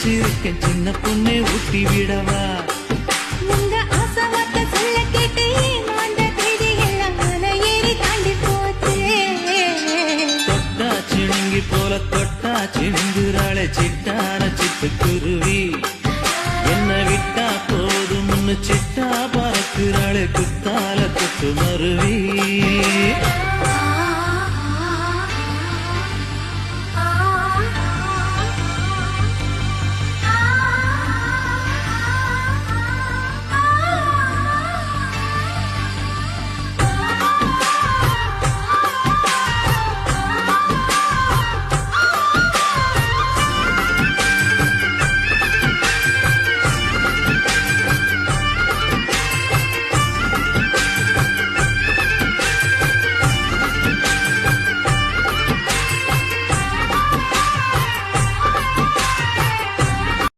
வச்சிருக்கேன் சின்ன பொண்ணே ஊட்டி விடவா உங்க ஆசவார்த்தை சொல்ல கேட்டு மாந்த தேதி எல்லாம் மலை ஏறி தாண்டி போச்சு தொட்டா சிணுங்கி போல தொட்டா சிணுங்குறாளே சிட்டான சிட்டுக்குருவி என்ன விட்டா போதும்னு சிட்டா பறக்குறாளே குத்தால கொத்து மருவி